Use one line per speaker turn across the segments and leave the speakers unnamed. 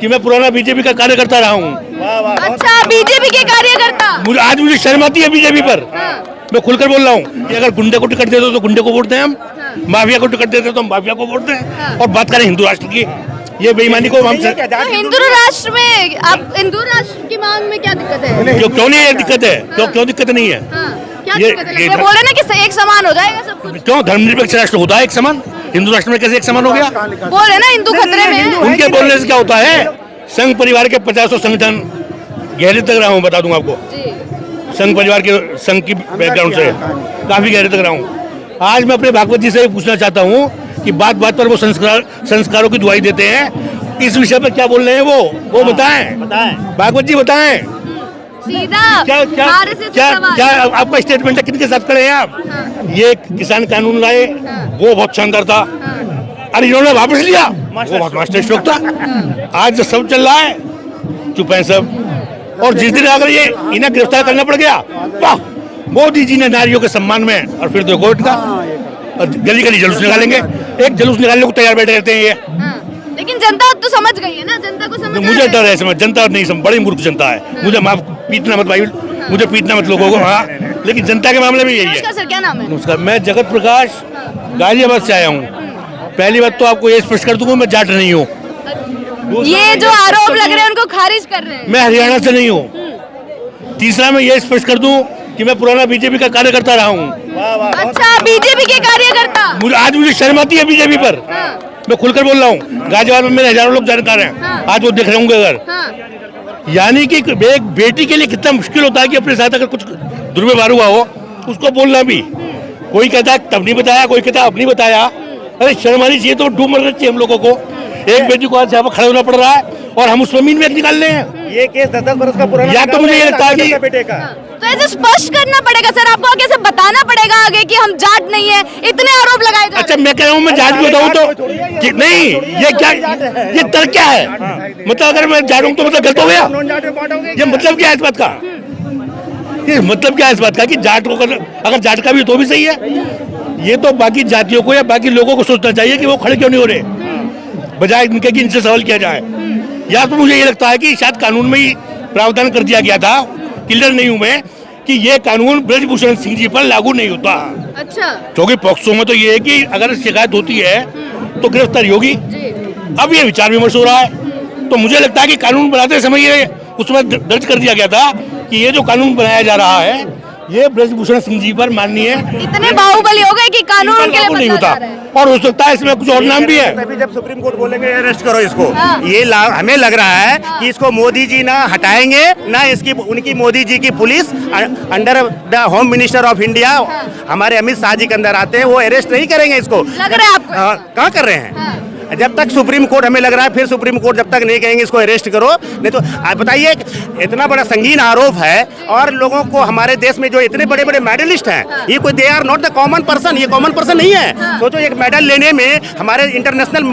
कि मैं पुराना बीजेपी का कार्यकर्ता रहा हूँ।
अच्छा, बीजेपी के कार्यकर्ता।
मुझे शर्म आती है बीजेपी पर। मैं खुलकर बोल रहा हूँ कि अगर गुंडे को टिकट दे दो तो गुंडे को वोट दें हम, माफिया को टिकट दे दो तो हम माफिया को वोट दें, और बात करें हिंदू राष्ट्र की, ये बेईमानी को हम
तो हिंदू राष्ट्र में, आप हिंदू राष्ट्र की मांग में क्या दिक्कत है?
क्यों नहीं है दिक्कत है? क्यों दिक्कत नहीं है?
क्या दिक्कत है? ये बोल रहे ना कि एक समान हो जाएगा सब कुछ।
क्यों धर्मनिरपेक्ष राष्ट्र होता है एक समान? हिंदू राष्ट्र में कैसे एक समान हो गया?
बोल रहे ना हिंदू खतरे में है।
उनके बोलने से क्या होता है? संघ परिवार के 50 संगठन गहरे तक रहा हूँ, बता दूंगा आपको। संघ परिवार के, संघ की बैकग्राउंड से काफी गहरे तक रहा हूँ। आज मैं अपने भागवत जी से पूछना चाहता हूँ कि बात बात पर वो संस्कारों की दुआई देते हैं, इस विषय पर क्या बोल रहे हैं वो बताएं। भागवत जी बताएं
सीधा
क्या क्या क्या आपका स्टेटमेंट है, किनके साथ खड़े हैं आप? ये किसान कानून लाए, वो बहुत शानदार था, अरे इन्होंने वापस लिया, वो बहुत मास्टर स्ट्रोक था। आज जो सब चल रहा है चुप है सब, और जिस दिन अगर ये इन्हें गिरफ्तार करना पड़ गया, वाह, मोदी जी ने नारियों के सम्मान में, और फिर तो कोर्ट का, और गली गली जुलूस निकालेंगे। एक जुलूस निकालने को तैयार बैठे रहते हैं ये।
लेकिन जनता तो समझ गई है ना, जनता को समझ।
मुझे डर है, समझ जनता नहीं समझ, बड़ी मूर्ख जनता है। मुझे माफ पीटना मत भाई, मुझे पीटना मत लोगों को, हाँ, लेकिन जनता के मामले में यही है।
सर क्या नाम है?
नमस्कार, मैं जगत प्रकाश गाजियाबाद से आया हूँ। पहली बात तो आपको ये स्पष्ट कर दूंगा, मैं जाट नहीं हूँ।
ये जो आरोप लग रहे हैं उनको खारिज कर रहे हैं।
मैं हरियाणा से नहीं हूँ। तीसरा मैं ये स्पष्ट कर दूं कि मैं पुराना बीजेपी का कार्यकर्ता रहा हूँ।
अच्छा, बीजेपी के कार्यकर्ता।
मुझे शर्म आती है बीजेपी पर। मैं खुलकर बोल रहा हूँ, गाजियाबाद में मेरे हजारों लोग जानकार हैं, आज वो देख रहे होंगे। अगर यानी कि एक बेटी के लिए कितना मुश्किल होता है कि अपने साथ अगर कुछ दुर्व्यवहार हुआ हो, उसको बोलना भी, कोई कहता है तब नहीं बताया, कोई कहता अब नहीं बताया। अरे शर्म आनी चाहिए, तो डूब मरना चाहिए हम लोगों को। एक बेटी को आज यहाँ पर खड़ा होना पड़ रहा है और हम उसमें मीन में निकाल रहे हैं।
ये केस 10 बरस का पुराना,
या तो मुझे ये लगता है कि
बेटे का,
तो ऐसे स्पष्ट करना पड़ेगा सर, आपको आगे से बताना पड़ेगा आगे कि हम जाट नहीं है, इतने आरोप लगाए जा रहे हैं।
अच्छा, मैं कह रहा हूँ मैं जाट भी बताऊँ तो नहीं, ये क्या, ये तर्क क्या है? मतलब अगर मैं जाट हूँ तो मतलब गलत हो गया? ये मतलब क्या है इस बात का? ये मतलब क्या है इस बात का कि जाट को अगर जाट का भी तो भी सही है? ये तो बाकी जातियों को या बाकी लोगों को सोचना चाहिए कि वो खड़े क्यों नहीं हो रहे, बजाय इनके कि इनसे सवाल किया जाए। या तो मुझे ये लगता है कि शायद कानून में ही प्रावधान कर दिया गया था, क्लियर नहीं हूं मैं, कि ये कानून ब्रजभूषण सिंह जी पर लागू नहीं होता।
अच्छा,
क्योंकि पॉक्सो में तो ये है कि अगर शिकायत होती है तो गिरफ्तारी होगी। अब ये विचार विमर्श हो रहा है, तो मुझे लगता है कि कानून बनाते समय ये उसमें दर्ज कर दिया गया था कि ये जो कानून बनाया जा रहा है ये ब्रजभूषण सिंह जी पर माननीय
इतने बाहुबली हो गए कि कानून उनके लिए
नहीं होता, और हो सकता है इसमें कुछ और नाम भी है।
तभी जब सुप्रीम कोर्ट बोलेंगे अरेस्ट करो इसको, ये हमें लग रहा है कि इसको मोदी जी ना हटाएंगे, ना इसकी उनकी मोदी जी की police under the home minister of India हमारे अमित शाह जी के अंदर आते हैं, वो अरेस्ट नहीं करेंगे इसको।
लग रहा है आपको?
कहाँ कर रहे हैं? जब तक सुप्रीम कोर्ट, हमें लग रहा है फिर सुप्रीम कोर्ट जब तक नहीं कहेंगे इसको अरेस्ट करो, नहीं तो आप बताइए, इतना बड़ा संगीन आरोप है, और लोगों को हमारे देश में जो इतने बड़े बड़े मेडलिस्ट हैं, ये कोई they are not the common person, ये कॉमन पर्सन नहीं है। सोचो एक मेडल लेने में हमारे इंटरनेशनल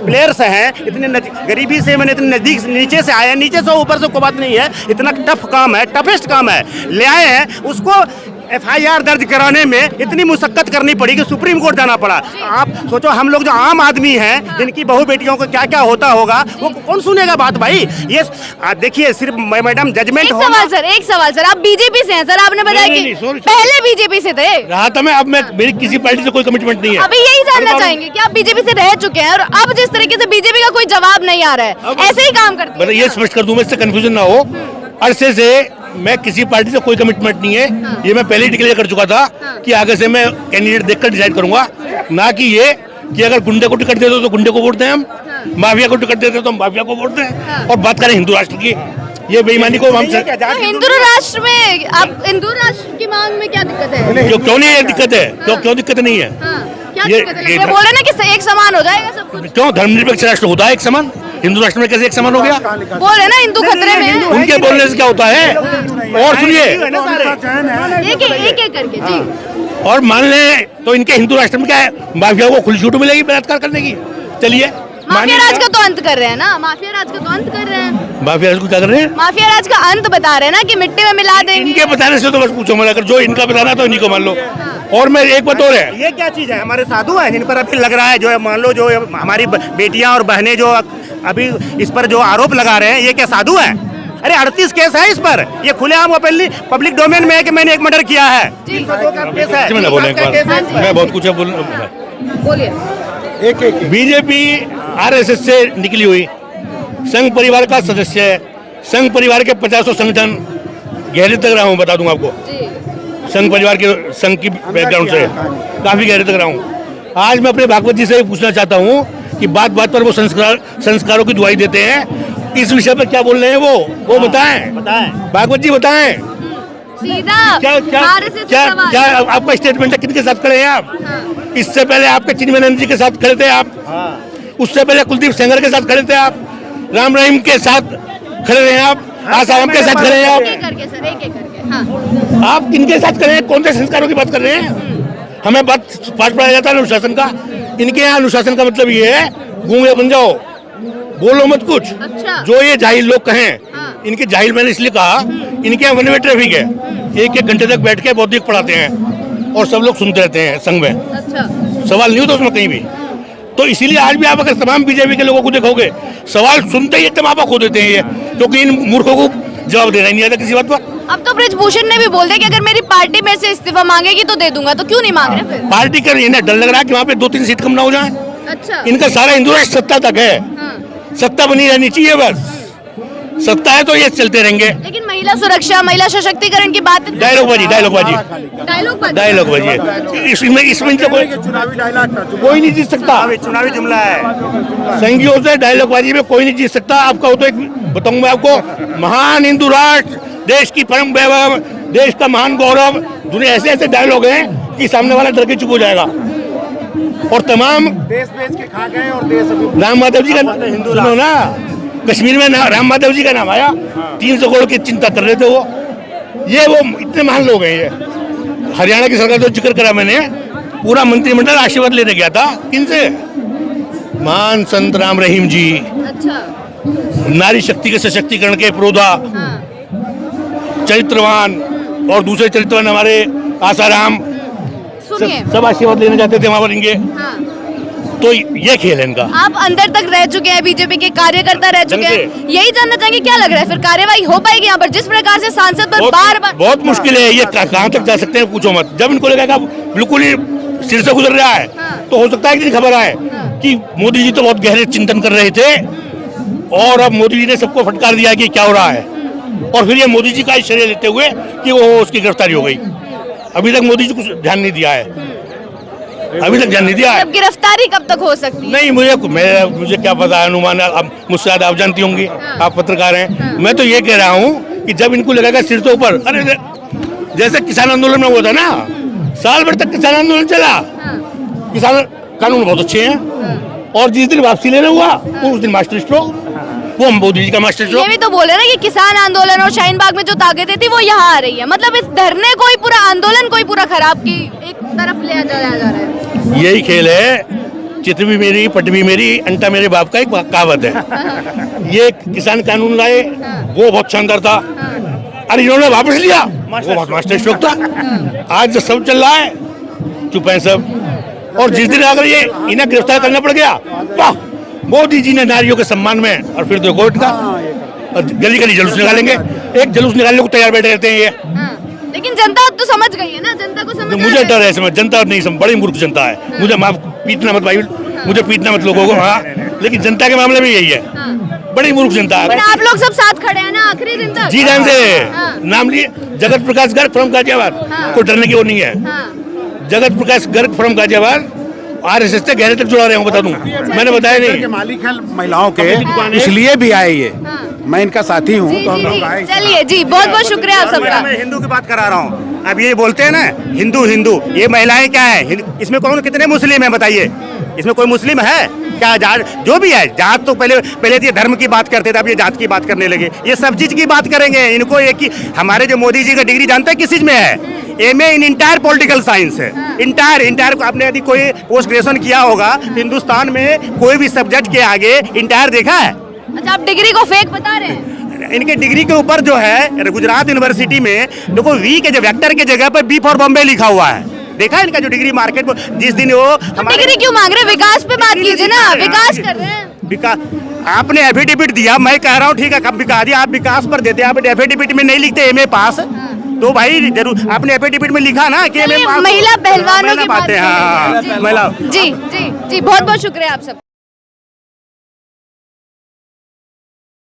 प्लेयर्स हैं, इतने गरीबी से मैंने इतने नजदीक नीचे से आए हैं, नीचे से ऊपर से कोई बात नहीं है, इतना टफ काम है, टफेस्ट काम है, ले आए हैं, उसको FIR दर्ज कराने में इतनी मुशक्कत करनी पड़ी कि सुप्रीम कोर्ट जाना पड़ा। आप सोचो हम लोग जो आम आदमी हैं, जिनकी बहू बेटियों को क्या क्या होता होगा, वो कौन सुनेगा बात भाई? ये देखिए, सिर्फ मैडम जजमेंट हो।
एक सवाल सर, आप बीजेपी से हैं सर, आपने बताया कि पहले बीजेपी से थे।
रहा था मैं, अब मैं, मेरी किसी पार्टी से कोई कमिटमेंट नहीं है।
अभी यही जानना चाहेंगे कि आप बीजेपी से रह चुके हैं और अब जिस तरीके से बीजेपी का कोई जवाब नहीं आ रहा है, ऐसे ही काम करते हैं।
ये स्पष्ट कर दूं, इससे कंफ्यूजन ना हो, अरसे से मैं किसी पार्टी से कोई कमिटमेंट नहीं है। ये मैं पहले ही डिक्लेयर कर चुका था कि आगे से मैं कैंडिडेट देखकर डिसाइड करूंगा, ना कि ये कि अगर गुंडे को टिकट दे दो तो गुंडे को वोट दें हम, माफिया को टिकट दे दो तो हम माफिया को वोट दें, और बात करें हिंदू राष्ट्र की, ये बेईमानी को हम
हिंदू राष्ट्र में, आप हिंदू राष्ट्र की मांग में क्या दिक्कत है?
क्यों नहीं है दिक्कत है? क्यों दिक्कत नहीं है?
क्या दिक्कत है? ये बोल रहे ना कि एक समान हो जाएगा सब कुछ।
क्यों धर्मनिरपेक्ष राष्ट्र होता है एक समान? हिंदू राष्ट्र में कैसे एक समान हो गया?
बोल रहे ना हिंदू खतरे में है।
उनके बोलने से क्या होता है? और सुनिए,
एक एक करके जी,
और मान ले तो इनके हिंदू राष्ट्र में क्या है? माफिया को खुली छूट मिलेगी बलात्कार करने की। चलिए,
माफिया राज का तो अंत कर रहे हैं ना, माफिया राज का तो अंत कर रहे हैं।
माफिया राज को क्या कर रहे हैं?
माफिया राज का अंत बता रहे हैं ना कि मिट्टी में मिला देंगे।
इनके बताने से तो बस पूछो मत, अगर जो इनका बताना तो इन्हीं को मान लो। और मैं एक बात और है,
ये क्या चीज है? हमारे साधु हैं जिन पर अभी लग रहा है, जो मान लो जो हमारी बेटियां और बहनें जो अभी इस पर जो आरोप लगा रहे हैं ये क्या साधु है? अरे 38 केस है इस पर, ये खुलेआम ओपनली पब्लिक डोमेन में है कि मैंने एक मर्डर किया है। 302 का केस है।
मैं बोले एक बार, मैं बहुत कुछ
बोलिए।
बीजेपी आरएसएस से निकली हुई संघ परिवार का सदस्य है। संघ परिवार के 50 संगठन गहरे तक रहा हूँ, बता दूंगा आपको। संघ परिवार के संघ की बैकग्राउंड से काफी गहरे तक रहा हूँ। आज मैं अपने भागवत जी से पूछना चाहता हूँ कि बात बात पर वो संस्कारों की दुआई देते हैं, इस विषय पर क्या बोल रहे हैं वो बताएं। भागवत जी बताएं
सीधा
क्या क्या क्या क्या आपका स्टेटमेंट है, किनके साथ खड़े हैं आप? इससे पहले आपके चिन्मयानंद जी के साथ खड़े थे आप, उससे पहले कुलदीप सेंगर के साथ खड़े थे आप, राम रहीम के साथ खड़े रहे आप, आसाराम के साथ खड़े हैं आप।
एक करके सर, एक करके। हाँ।
आप किनके साथ खड़े हैं? कौन से संस्कारों की बात कर रहे हैं? हमें बात पाठ पढ़ाया जाता है अनुशासन का। इनके यहाँ अनुशासन का मतलब ये है गूंगे बन जाओ, बोलो मत कुछ।
अच्छा।
जो ये जाहिल लोग कहें,
हाँ।
इनके जाहिल मैंने इसलिए कहा, इनके यहाँ वन वे ट्रैफिक है, एक एक घंटे तक बैठ के बौद्धिक पढ़ाते हैं और सब लोग सुनते रहते हैं संघ में।
अच्छा।
सवाल नहीं होता उसमें कहीं भी। तो इसीलिए आज भी आप अगर तमाम बीजेपी के लोगों को देखोगे, सवाल सुनते ही एकदम आपा खो देते हैं ये, क्योंकि इन मूर्खों को जवाब देना ही नहीं आता किसी बात पर।
अब तो ब्रिजभूषण ने भी बोल दिया कि अगर मेरी पार्टी में से इस्तीफा मांगेगी तो दे दूंगा, तो क्यों नहीं मांग रहे फिर?
पार्टी का इन्हें डर लग रहा है कि वहाँ पे 2-3 सीट कम ना हो जाए।
अच्छा।
इनका सारा हिंदू राष्ट्र सत्ता तक है,
हाँ।
सत्ता बनी रहनी चाहिए बस। सत्ता है तो ये चलते रहेंगे।
लेकिन महिला सुरक्षा, महिला सशक्तिकरण की बात
डायलॉगबाजी इसमें तो कोई नहीं जीत सकता।
चुनावी जुमला है।
संघियों से डायलॉगबाजी में कोई नहीं जीत सकता। आपका वो तो एक बताऊंगा मैं आपको, महान हिंदू राष्ट्र, देश की परम वैभव, देश का महान गौरव, दुनिया ऐसे ऐसे डायलॉग हैं कि सामने वाला डर के चुप हो जाएगा। और तमाम
देश बेच के खा गए और देश
राम माधव जी का सुनो ना, कश्मीर में राम माधव जी का नाम आया, 300 करोड़ की चिंता कर रहे थे वो इतने महान लोग हैं। ये हरियाणा की सरकार जो जिक्र करा मैंने, पूरा मंत्रिमंडल आशीर्वाद लेने गया था किनसे? महान संत राम रहीम जी।
अच्छा।
नारी शक्ति के सशक्तिकरण के प्रोधा,
हाँ।
चरित्रवान और दूसरे चरित्रवान हमारे आसाराम,
सुनिए।
सब आशीर्वाद लेने जाते थे वहां पर इनके।
हाँ।
तो ये खेल है इनका।
आप अंदर तक रह चुके हैं, बीजेपी के कार्यकर्ता रह चुके हैं, यही जानना चाहेंगे क्या लग रहा है फिर कार्रवाई हो पाएगी यहाँ पर? जिस प्रकार से सांसद पर बार बार
बहुत मुश्किल है ये, कहाँ तक जा सकते हैं पूछो मत। जब इनको लगेगा बिल्कुल ही सिर से गुजर रहा है, तो हो सकता है कि खबर आए कि मोदी जी तो बहुत गहरे चिंतन कर रहे थे और अब मोदी जी ने सबको फटकार दिया कि क्या हो रहा है, और फिर ये मोदी जी का श्रेय लेते हुए कि वो उसकी गिरफ्तारी हो गई। अभी तक मोदी जी कुछ ध्यान नहीं दिया है, अभी तक ध्यान नहीं दिया है।
अब गिरफ्तारी कब तक हो सकती है?
नहीं, मुझे क्या पता है, अनुमान अब मुझसे ज्यादा आप जानती होंगी, आप पत्रकार हैं। मैं तो ये कह रहा हूँ कि जब इनको लगेगा सिर से ऊपर, अरे जैसे किसान आंदोलन में हुआ था ना, साल भर तक किसान आंदोलन चला, किसान कानून बहुत अच्छे हैं, और जिस दिन वापसी लेना हुआ उस दिन मास्टर स्ट्रोक, वो मोदी जी का मास्टर स्ट्रोक।
ये भी तो बोले ना कि किसान आंदोलन और शाहीन बाग में जो ताकतें थी वो यहाँ आ रही है, मतलब इस धरने को ही पूरा आंदोलन को ही पूरा खराब की एक तरफ ले जाया जा रहा है।
यही खेल है, चित भी मेरी पट भी मेरी, अंटा मेरे बाप का एक कहावत है। ये किसान कानून लाए, वो बहुत शानदार था, अरे इन्होंने वापस लिया, वो बहुत मास्टर स्ट्रोक था। आज जो सब चल रहा है, चुप है सब। और जिस दिन अगर ये इन्हें गिरफ्तार करना पड़ गया, वाह, मोदी जी ने नारियों के सम्मान में, और फिर तो कोर्ट का गली गली जुलूस निकालेंगे। एक जुलूस निकालने को तैयार बैठे रहते हैं ये।
लेकिन जनता तो समझ गई है ना, जनता को समझ
मुझे डर है समझ, जनता नहीं समझ, बड़ी मूर्ख जनता है। मुझे माफ पीटना मत भाई, मुझे पीटना मत लोगों को, हाँ, लेकिन जनता के मामले में यही है, बड़ी मूर्ख जनता है।
आप लोग सब साथ खड़े हैं ना आखिरी दिन तक?
जी जान से नाम लिए, जगत प्रकाश गर्ग फ्रॉम गाजियाबाद, कोई डरने की वो नहीं है। जगत प्रकाश गर्ग फ्रॉम गाजियाबाद आरएसएस से गहरे तक जुड़ा रहे हूँ, बता दूं, मैंने बताया नहीं।
मालिक है महिलाओं के, इसलिए भी आए ये, मैं इनका साथी हूँ, तो हम लोग आए।
चलिए जी, बहुत बहुत शुक्रिया आप सबका।
मैं हिंदू की बात करा रहा हूँ। अब ये बोलते हैं ना हिंदू हिंदू, ये महिलाएं क्या है इसमें? कौन कितने मुस्लिम है बताइए? इसमें कोई मुस्लिम है क्या? जात जो भी है, जात तो पहले तो ये धर्म की बात करते थे, अब ये जात की बात करने लगे। ये सब चीज की बात करेंगे। इनको एक ही, हमारे जो मोदी जी का डिग्री जानते हैं किस चीज में है? एमए इन इंटायर पॉलिटिकल साइंस है। इंटायर को आपने यदि कोई पोस्ट ग्रेजुएशन किया होगा, हिंदुस्तान में कोई भी सब्जेक्ट के आगे इंटायर देखा है?
अच्छा, आप डिग्री को फेक बता रहे हैं?
इनके डिग्री के ऊपर जो है गुजरात यूनिवर्सिटी में देखो, वी के जो वेक्टर के जगह पर बी फॉर बॉम्बे लिखा हुआ है। देखा है इनका जो डिग्री मार्केट में, जिस दिन वो
डिग्री क्यों मांग रहे हैं? विकास पे बात कीजिए ना, विकास कर रहे हैं।
विकास आपने एफिडेविट दिया, मैं कह रहा हूँ ठीक है, कब विकास दिया, आप विकास पर देते, आप एफिडेविट में नहीं लिखते एमए पास, तो भाई जरूर आपने एफिडेविट में लिखा ना कि एमए
चलिए,
पास।
महिला पहलवानों की बात
बातें, हाँ
करें।
महिला।
जी जी जी, बहुत बहुत शुक्रिया आप सब।